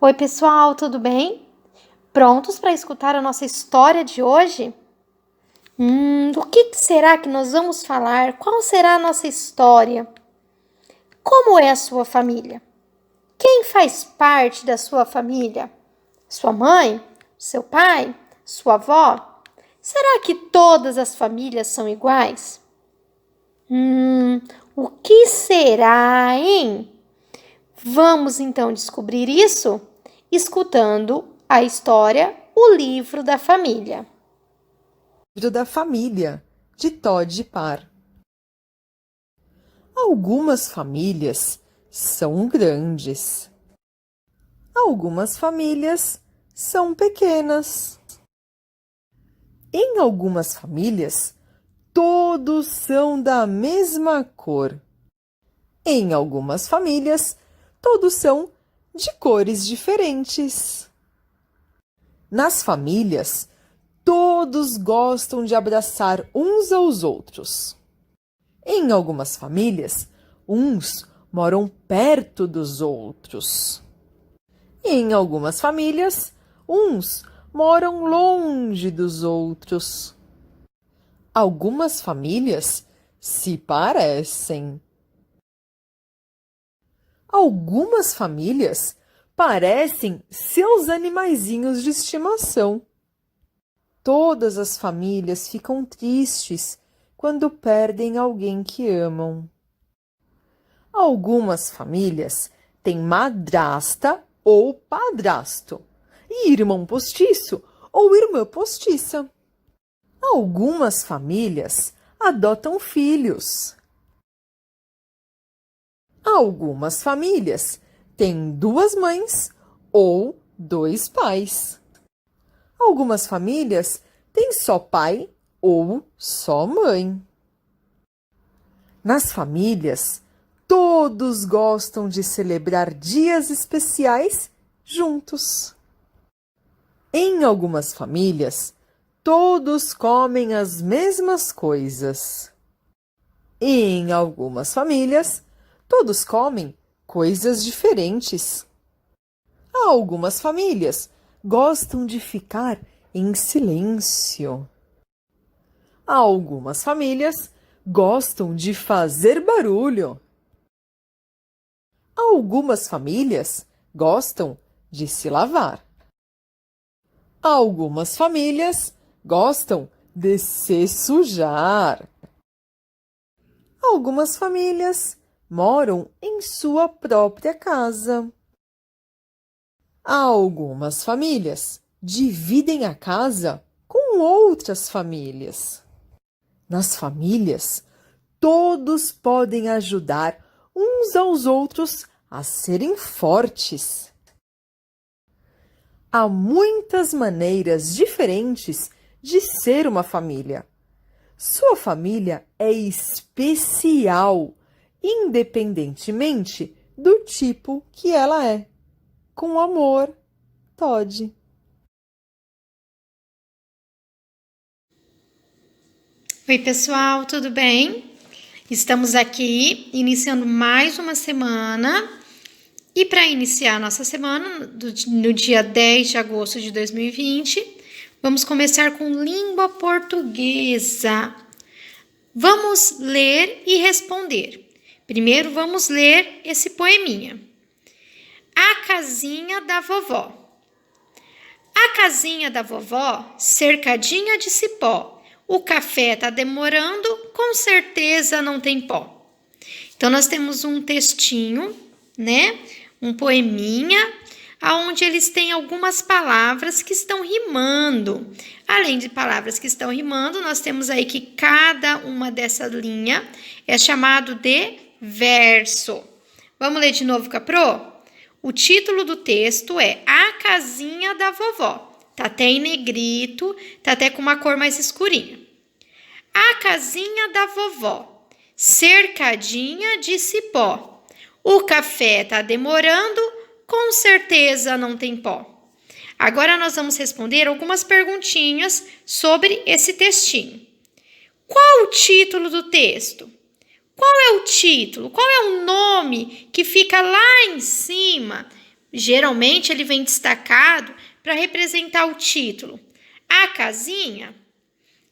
Oi, pessoal, tudo bem? Prontos para escutar a nossa história de hoje? Do que será que nós vamos falar? Qual será a nossa história? Como é a sua família? Quem faz parte da sua família? Sua mãe? Seu pai? Sua avó? Será que todas as famílias são iguais? O que será, hein? Vamos então descobrir isso escutando a história O Livro da Família. Livro da Família, de Todd Parr. Algumas famílias são grandes. Algumas famílias são pequenas. Em algumas famílias, todos são da mesma cor. Em algumas famílias, todos são de cores diferentes. Nas famílias, todos gostam de abraçar uns aos outros. Em algumas famílias, uns moram perto dos outros. Em algumas famílias, uns moram longe dos outros. Algumas famílias se parecem. Algumas famílias parecem seus animaizinhos de estimação. Todas as famílias ficam tristes quando perdem alguém que amam. Algumas famílias têm madrasta ou padrasto, e irmão postiço ou irmã postiça. Algumas famílias adotam filhos. Algumas famílias têm duas mães ou dois pais. Algumas famílias têm só pai ou só mãe. Nas famílias, todos gostam de celebrar dias especiais juntos. Em algumas famílias, todos comem as mesmas coisas. Em algumas famílias, todos comem coisas diferentes. Algumas famílias gostam de ficar em silêncio. Algumas famílias gostam de fazer barulho. Algumas famílias gostam de se lavar. Algumas famílias gostam de se sujar. Algumas famílias moram em sua própria casa. Algumas famílias dividem a casa com outras famílias. Nas famílias, todos podem ajudar uns aos outros a serem fortes. Há muitas maneiras diferentes de ser uma família. Sua família é especial, independentemente do tipo que ela é. Com amor, Todd. Oi, pessoal, tudo bem? Estamos aqui iniciando mais uma semana. E para iniciar a nossa semana, no dia 10 de agosto de 2020, vamos começar com língua portuguesa. Vamos ler e responder. Primeiro, vamos ler esse poeminha. A casinha da vovó. A casinha da vovó, cercadinha de cipó. O café tá demorando, com certeza não tem pó. Então, nós temos um textinho, né? Um poeminha, onde eles têm algumas palavras que estão rimando. Além de palavras que estão rimando, nós temos aí que cada uma dessa linha é chamado de verso. Vamos ler de novo, Caprô? O título do texto é A Casinha da Vovó. Tá até em negrito, tá até com uma cor mais escurinha. A casinha da vovó, cercadinha de cipó. O café tá demorando, com certeza não tem pó. Agora nós vamos responder algumas perguntinhas sobre esse textinho. Qual o título do texto? Qual é o título? Qual é o nome que fica lá em cima, Geralmente ele vem destacado para representar o título: a casinha,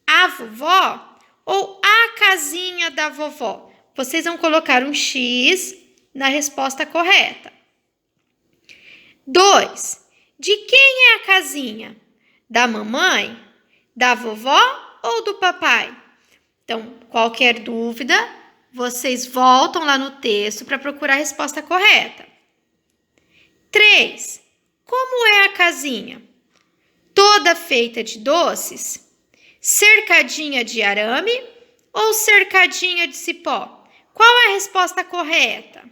a vovó ou a casinha da vovó. Vocês vão colocar um X na resposta correta. 2. De quem é a casinha? Da mamãe, da vovó ou do papai? Então, qualquer dúvida, vocês voltam lá no texto para procurar a resposta correta. 3. Como é a casinha? Toda feita de doces? Cercadinha de arame ou cercadinha de cipó? Qual é a resposta correta?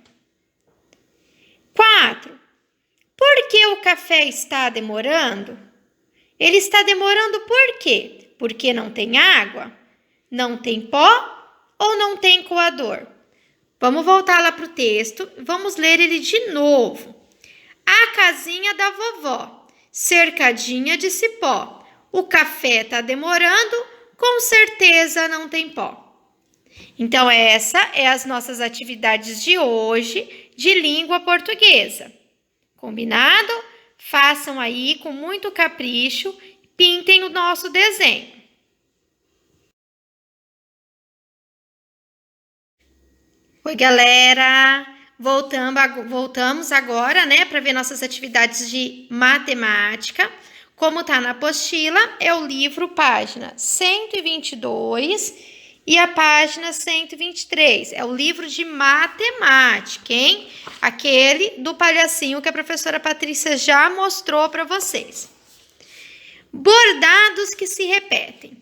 4. Por que o café está demorando? Ele está demorando por quê? Porque não tem água? Não tem pó ou não tem coador? Vamos voltar lá para o texto, vamos ler ele de novo. A casinha da vovó, cercadinha de cipó. O café está demorando, com certeza não tem pó. Então, essa é as nossas atividades de hoje de língua portuguesa. Combinado? Façam aí com muito capricho, pintem o nosso desenho. Oi, galera! Voltamos agora, né, para ver nossas atividades de matemática. Como tá na apostila, é o livro página 122 e a página 123. É o livro de matemática, hein? Aquele do palhacinho que a professora Patrícia já mostrou para vocês. Bordados que se repetem.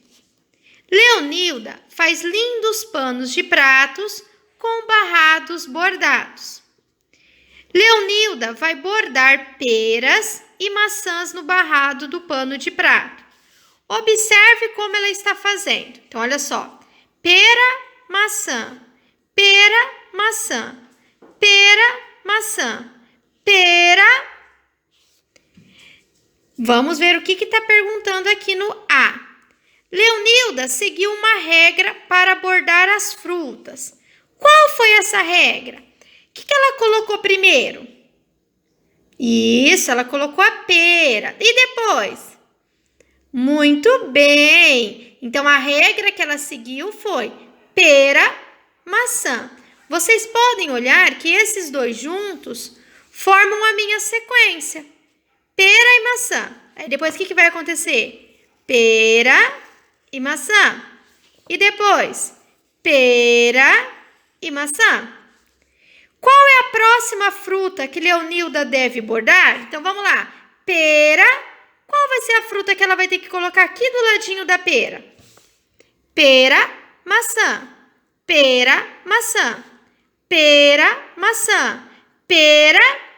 Leonilda faz lindos panos de pratos com barrados bordados. Leonilda vai bordar peras e maçãs no barrado do pano de prato. Observe como ela está fazendo. Então, olha só. Pera, maçã. Pera, maçã. Pera, maçã. Pera. Vamos ver o que está perguntando aqui no A. Leonilda seguiu uma regra para bordar as frutas. Qual foi essa regra? O que ela colocou primeiro? Isso, ela colocou a pera. E depois? Muito bem! Então, a regra que ela seguiu foi pera, maçã. Vocês podem olhar que esses dois juntos formam a minha sequência. Pera e maçã. Aí depois, o que vai acontecer? Pera e maçã. E depois? Pera e maçã. Qual é a próxima fruta que Leonilda deve bordar? Então, vamos lá. Pera. Qual vai ser a fruta que ela vai ter que colocar aqui do ladinho da pera? Pera, maçã. Pera, maçã. Pera, maçã. Pera.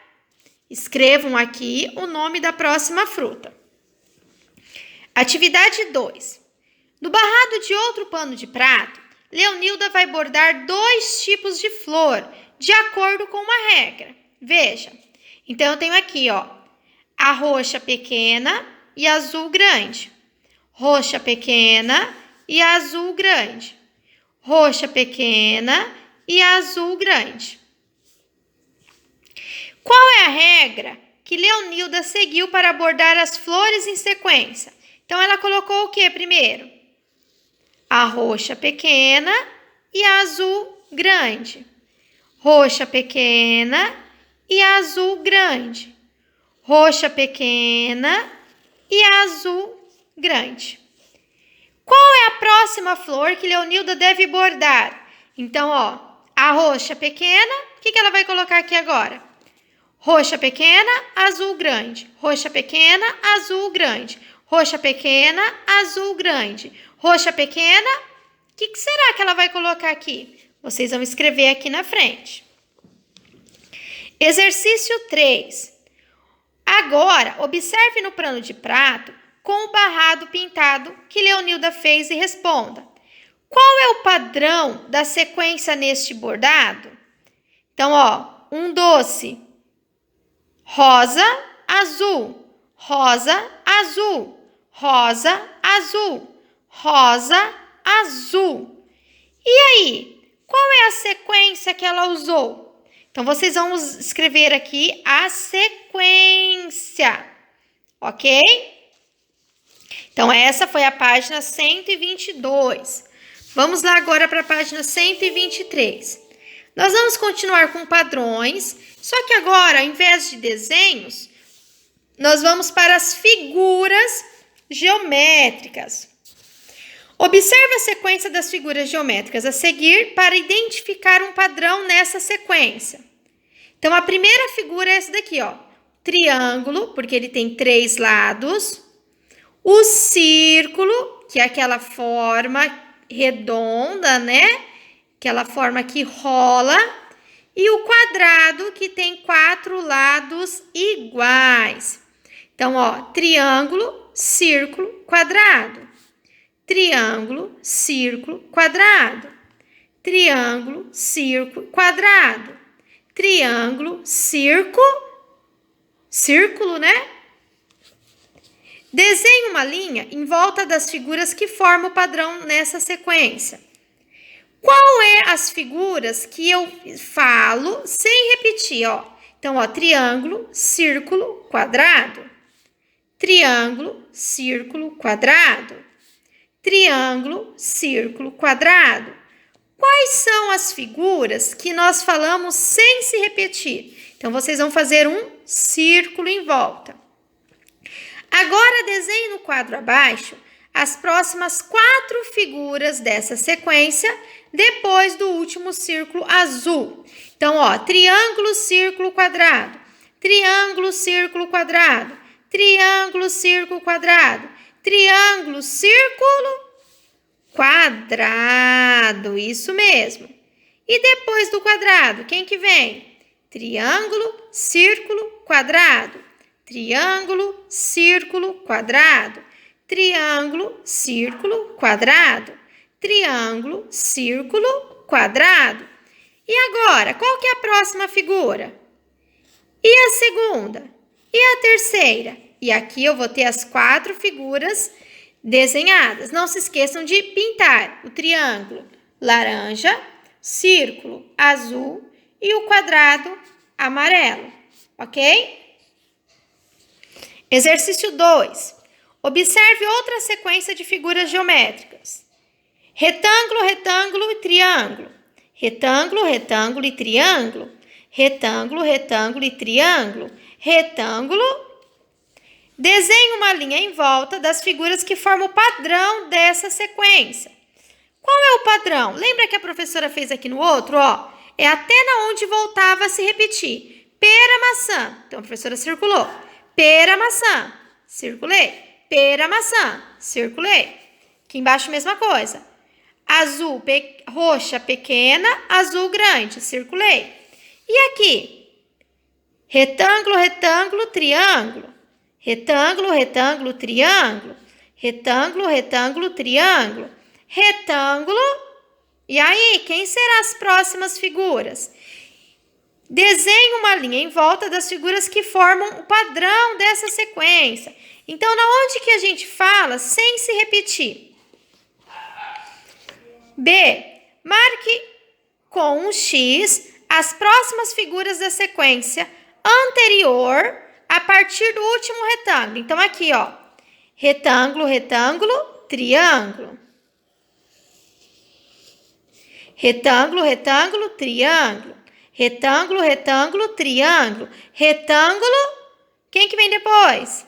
Escrevam aqui o nome da próxima fruta. Atividade 2. No barrado de outro pano de prato, Leonilda vai bordar 2 tipos de flor, de acordo com uma regra. Veja. Então, eu tenho aqui, ó, a roxa pequena e azul grande. Roxa pequena e azul grande. Roxa pequena e azul grande. Qual é a regra que Leonilda seguiu para bordar as flores em sequência? Então, ela colocou o que primeiro? A roxa pequena e a azul grande. Roxa pequena e azul grande. Roxa pequena e azul grande. Qual é a próxima flor que Leonilda deve bordar? Então, ó, a roxa pequena, o que ela vai colocar aqui agora? Roxa pequena, azul grande. Roxa pequena, azul grande. Roxa pequena, azul grande. Roxa pequena, o que será que ela vai colocar aqui? Vocês vão escrever aqui na frente. Exercício 3. Agora, observe no pano de prato com o barrado pintado que Leonilda fez e responda. Qual é o padrão da sequência neste bordado? Então, ó, um doce. Rosa, azul. Rosa, azul. Rosa, azul. Rosa, azul. E aí, qual é a sequência que ela usou? Então, vocês vão escrever aqui a sequência, ok? Então, essa foi a página 122. Vamos lá agora para a página 123. Nós vamos continuar com padrões, só que agora, ao invés de desenhos, nós vamos para as figuras geométricas. Observe a sequência das figuras geométricas a seguir para identificar um padrão nessa sequência. Então, a primeira figura é essa daqui, ó. Triângulo, porque ele tem 3 lados. O círculo, que é aquela forma redonda, né? Aquela forma que rola. E o quadrado, que tem 4 lados iguais. Então, ó, triângulo, círculo, quadrado. Triângulo, círculo, quadrado. Triângulo, círculo, quadrado. Triângulo, círculo, né? Desenhe uma linha em volta das figuras que formam o padrão nessa sequência. Qual é as figuras que eu falo sem repetir, ó? Então, ó, triângulo, círculo, quadrado. Triângulo, círculo, quadrado. Triângulo, círculo, quadrado. Quais são as figuras que nós falamos sem se repetir? Então, vocês vão fazer um círculo em volta. Agora, desenhe no quadro abaixo as próximas 4 figuras dessa sequência, depois do último círculo azul. Então, ó, triângulo, círculo, quadrado. Triângulo, círculo, quadrado. Triângulo, círculo, quadrado. Triângulo, círculo, quadrado. Isso mesmo. E depois do quadrado, quem que vem? Triângulo, círculo, quadrado. Triângulo, círculo, quadrado. Triângulo, círculo, quadrado. Triângulo, círculo, quadrado. E agora, qual que é a próxima figura? E a segunda? E a terceira? E aqui eu vou ter as 4 figuras desenhadas. Não se esqueçam de pintar o triângulo laranja, círculo azul e o quadrado amarelo, ok? Exercício 2. Observe outra sequência de figuras geométricas. Retângulo, retângulo e triângulo. Retângulo, retângulo e triângulo. Retângulo, retângulo e triângulo. Retângulo. Desenhe uma linha em volta das figuras que formam o padrão dessa sequência. Qual é o padrão? Lembra que a professora fez aqui no outro? Ó, é até na onde voltava a se repetir. Pera, maçã. Então, a professora circulou. Pera, maçã. Circulei. Pera, maçã. Circulei. Aqui embaixo, mesma coisa. Azul, roxa, pequena. Azul, grande. Circulei. E aqui? Retângulo, retângulo, triângulo. Retângulo, retângulo, triângulo. Retângulo, retângulo, triângulo. Retângulo. E aí, quem serão as próximas figuras? Desenhe uma linha em volta das figuras que formam o padrão dessa sequência. Então, na onde que a gente fala sem se repetir? B. Marque com um X as próximas figuras da sequência anterior a partir do último retângulo. Então, aqui, ó. Retângulo, retângulo, triângulo. Retângulo, retângulo, triângulo. Retângulo, retângulo, triângulo. Retângulo. Quem que vem depois?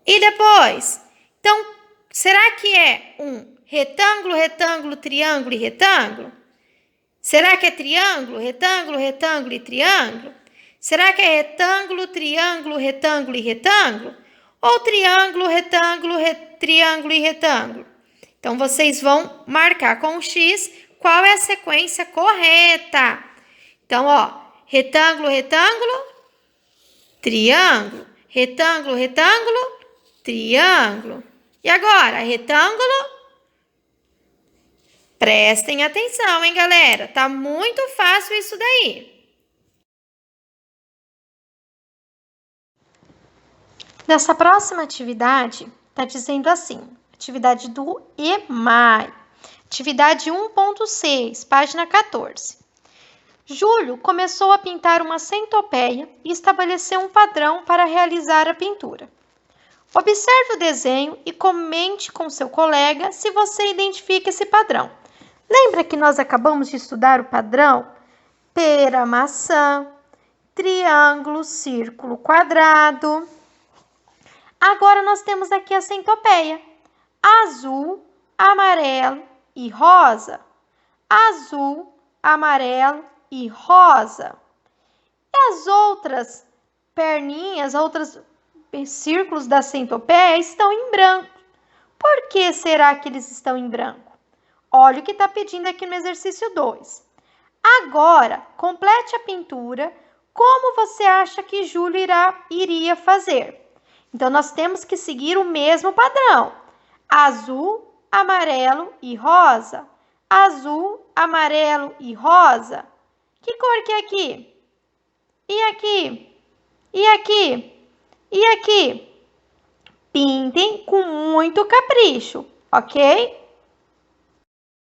E depois? Então, será que é um retângulo, retângulo, triângulo e retângulo? Será que é triângulo, retângulo, retângulo e triângulo? Será que é retângulo, triângulo, retângulo e retângulo? Ou triângulo, retângulo, triângulo e retângulo? Então, vocês vão marcar com o X qual é a sequência correta. Então, ó, retângulo, retângulo, triângulo. Retângulo, retângulo, triângulo. E agora, retângulo? Prestem atenção, hein, galera? Tá muito fácil isso daí. Nessa próxima atividade, tá dizendo assim, atividade do EMAI, atividade 1.6, página 14. Júlio começou a pintar uma centopeia e estabeleceu um padrão para realizar a pintura. Observe o desenho e comente com seu colega se você identifica esse padrão. Lembra que nós acabamos de estudar o padrão? Pera, maçã, triângulo, círculo, quadrado. Agora nós temos aqui a centopeia. Azul, amarelo e rosa. Azul, amarelo e rosa. E as outras perninhas, outros círculos da centopeia estão em branco. Por que será que eles estão em branco? Olha o que está pedindo aqui no exercício 2. Agora, complete a pintura. Como você acha que Júlio iria fazer? Então, nós temos que seguir o mesmo padrão. Azul, amarelo e rosa. Azul, amarelo e rosa. Que cor que é aqui? E aqui? E aqui? E aqui? Pintem com muito capricho, ok?